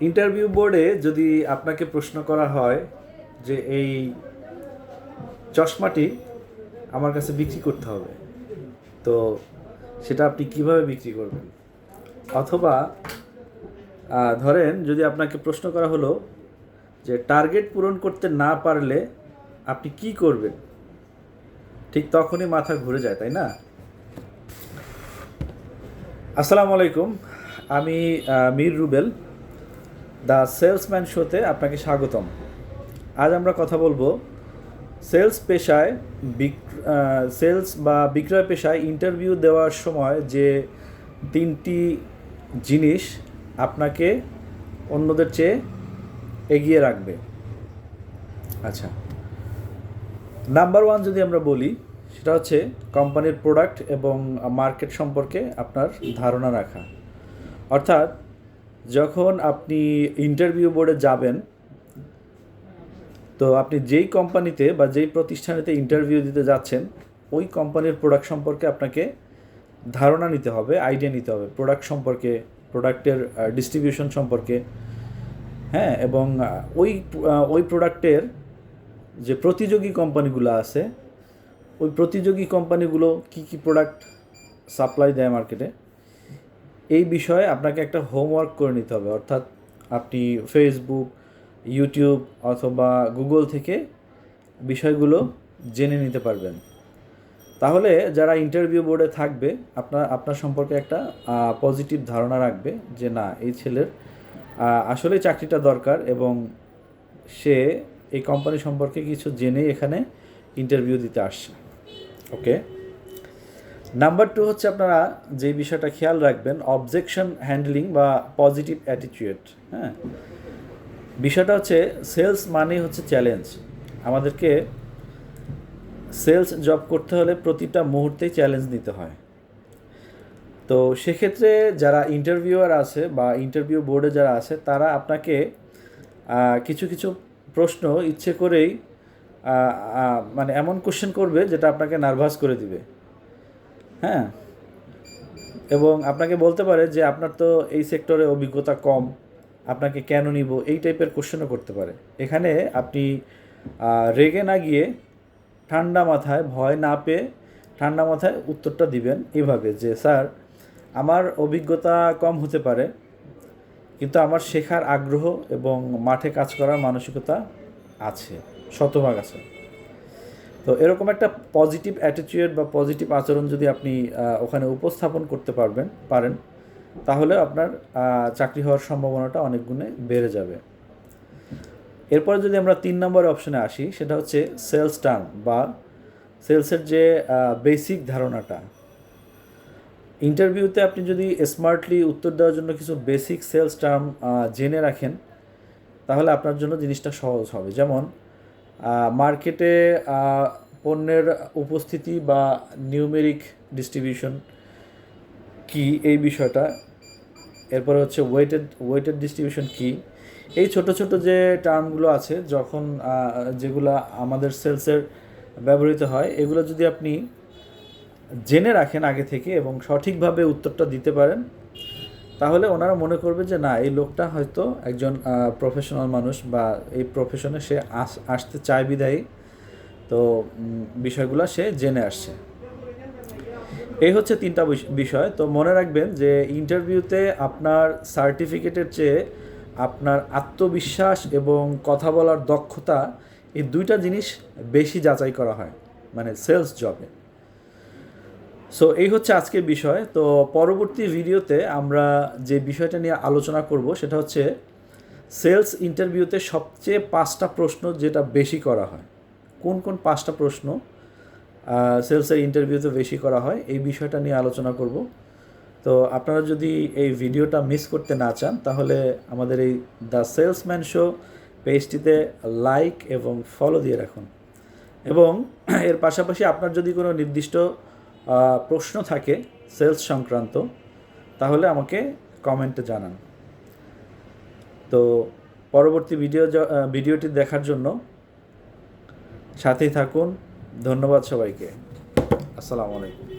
Interview বোর্ডে যদি আপনাকে প্রশ্ন করা হয় যে এই চশমাটি আমার কাছে বিক্রি করতে হবে, তো সেটা আপনি কিভাবে বিক্রি করবেন? অথবা ধরেন যদি আপনাকে প্রশ্ন করা হলো যে টার্গেট পূরণ করতে না পারলে আপনি কি করবেন, ঠিক তখনই মাথা ঘুরে যায়, তাই না? আসসালামু আলাইকুম, আমি মীর রুবেল, দ্য সেলসম্যান শোতে আপনাকে স্বাগতম। আজ আমরা কথা বলবো সেলস পেশায় সেলস বা বিক্রয় পেশায় ইন্টারভিউ দেওয়ার সময় যে তিনটি জিনিস আপনাকে অন্যদের চেয়ে এগিয়ে রাখবে। আচ্ছা, নাম্বার ওয়ান যদি আমরা বলি, সেটা হচ্ছে কোম্পানির প্রোডাক্ট এবং মার্কেট সম্পর্কে আপনার ধারণা রাখা। অর্থাৎ যখন আপনি ইন্টারভিউ বোর্ডে যাবেন, তো আপনি যেই কোম্পানিতে বা যেই প্রতিষ্ঠানেতে ইন্টারভিউ দিতে যাচ্ছেন, ওই কোম্পানির প্রোডাক্ট সম্পর্কে আপনাকে ধারণা নিতে হবে, আইডিয়া নিতে হবে প্রোডাক্ট সম্পর্কে, প্রোডাক্টের ডিস্ট্রিবিউশন সম্পর্কে, হ্যাঁ, এবং ওই প্রোডাক্টের যে প্রতিযোগী কোম্পানিগুলো আছে, ওই প্রতিযোগী কোম্পানিগুলো কী কী প্রোডাক্ট সাপ্লাই দেয় মার্কেটে, এই বিষয়ে আপনাকে একটা হোমওয়ার্ক করে নিতে হবে। অর্থাৎ আপনি ফেসবুক, ইউটিউব অথবা গুগল থেকে বিষয়গুলো জেনে নিতে পারবেন। তাহলে যারা ইন্টারভিউ বোর্ডে থাকবে আপনার সম্পর্কে একটা পজিটিভ ধারণা রাখবে যে না, এই ছেলের আসলে চাকরিটা দরকার এবং সে এই কোম্পানি সম্পর্কে কিছু জেনেই এখানে ইন্টারভিউ দিতে আসছে। ওকে, নাম্বার টু হচ্ছে আপনারা যে বিষয়টা খেয়াল রাখবেন, অবজেকশন হ্যান্ডলিং বা পজিটিভ অ্যাটিটিউড। হ্যাঁ, বিষয়টা হচ্ছে সেলস মানেই হচ্ছে চ্যালেঞ্জ। আমাদেরকে সেলস জব করতে হলে প্রতিটা মুহূর্তেই চ্যালেঞ্জ নিতে হয়। তো সেক্ষেত্রে যারা ইন্টারভিউয়ার আছে বা ইন্টারভিউ বোর্ডে যারা আছে, তারা আপনাকে কিছু কিছু প্রশ্ন ইচ্ছে করেই মানে এমন কোশ্চেন করবে যেটা আপনাকে নার্ভাস করে দিবে। হ্যাঁ, এবং আপনাকে বলতে পারে যে আপনার তো এই সেক্টরে অভিজ্ঞতা কম, আপনাকে কেন নিব, এই টাইপের কোশ্চেনও করতে পারে। এখানে আপনি রেগে না গিয়ে ঠান্ডা মাথায়, ভয় না পেয়ে ঠান্ডা মাথায় উত্তরটা দিবেন এভাবে যে স্যার, আমার অভিজ্ঞতা কম হতে পারে, কিন্তু আমার শেখার আগ্রহ এবং মাঠে কাজ করার মানসিকতা আছে, শতভাগ আছে। তো এরকম একটা পজিটিভ অ্যাটিটিউড বা পজিটিভ আচরণ যদি আপনি ওখানে উপস্থাপন করতে পারেন, তাহলে আপনার চাকরি হওয়ার সম্ভাবনাটা অনেক গুণে বেড়ে যাবে। এরপরে যদি আমরা 3 নম্বর অপশনে আসি, সেটা হচ্ছে সেলস টার্ম বা সেলসের যে বেসিক ধারণাটা। ইন্টারভিউতে আপনি যদি স্মার্টলি উত্তর দেওয়ার জন্য কিছু বেসিক সেলস টার্ম জেনে রাখেন, তাহলে আপনার জন্য জিনিসটা সহজ হবে। যেমন মার্কেটে পণ্যের উপস্থিতি বা নিউমেরিক ডিস্ট্রিবিউশন কি, এই বিষয়টা। এরপরে হচ্ছে ওয়েটেড ডিস্ট্রিবিউশন কি। এই ছোট ছোট যে টার্মগুলো আছে, যেগুলো আমাদের সেলসের ব্যবহৃত হয়, এগুলো যদি আপনি জেনে রাখেন আগে থেকে এবং সঠিকভাবে উত্তরটা দিতে পারেন, তাহলে ওনারা মনে করবে যে না, এই লোকটা হয়তো একজন প্রফেশনাল মানুষ বা এই প্রফেশনে সে আসতে চায় বিদায়ী, তো বিষয়গুলো সে জেনে আসছে। এই হচ্ছে 3টা বিষয়। তো মনে রাখবেন যে ইন্টারভিউতে আপনার সার্টিফিকেটের চেয়ে আপনার আত্মবিশ্বাস এবং কথা বলার দক্ষতা, এই 2টা জিনিস বেশি যাচাই করা হয় মানে সেলস জবে। সো এই হচ্ছে আজকের বিষয়। তো পরবর্তী ভিডিওতে আমরা যে বিষয়টা নিয়ে আলোচনা করব, সেটা হচ্ছে সেলস ইন্টারভিউতে সবচেয়ে 5টা প্রশ্ন যেটা বেশি করা হয়। কোন কোন 5টা প্রশ্ন সেলসের ইন্টারভিউতে বেশি করা হয়, এই বিষয়টা নিয়ে আলোচনা করব। তো আপনারা যদি এই ভিডিওটা মিস করতে না চান, তাহলে আমাদের এই দ্য সেলসম্যান শো পেজটিতে লাইক এবং ফলো দিয়ে রাখুন। এবং এর পাশাপাশি আপনার যদি কোনো নির্দিষ্ট প্রশ্ন থাকে সেলস সংক্রান্ত, তাহলে আমাকে কমেন্টে জানান। তো পরবর্তী ভিডিওটি দেখার জন্য সাথেই থাকুন। ধন্যবাদ সবাইকে। আসসালামু আলাইকুম।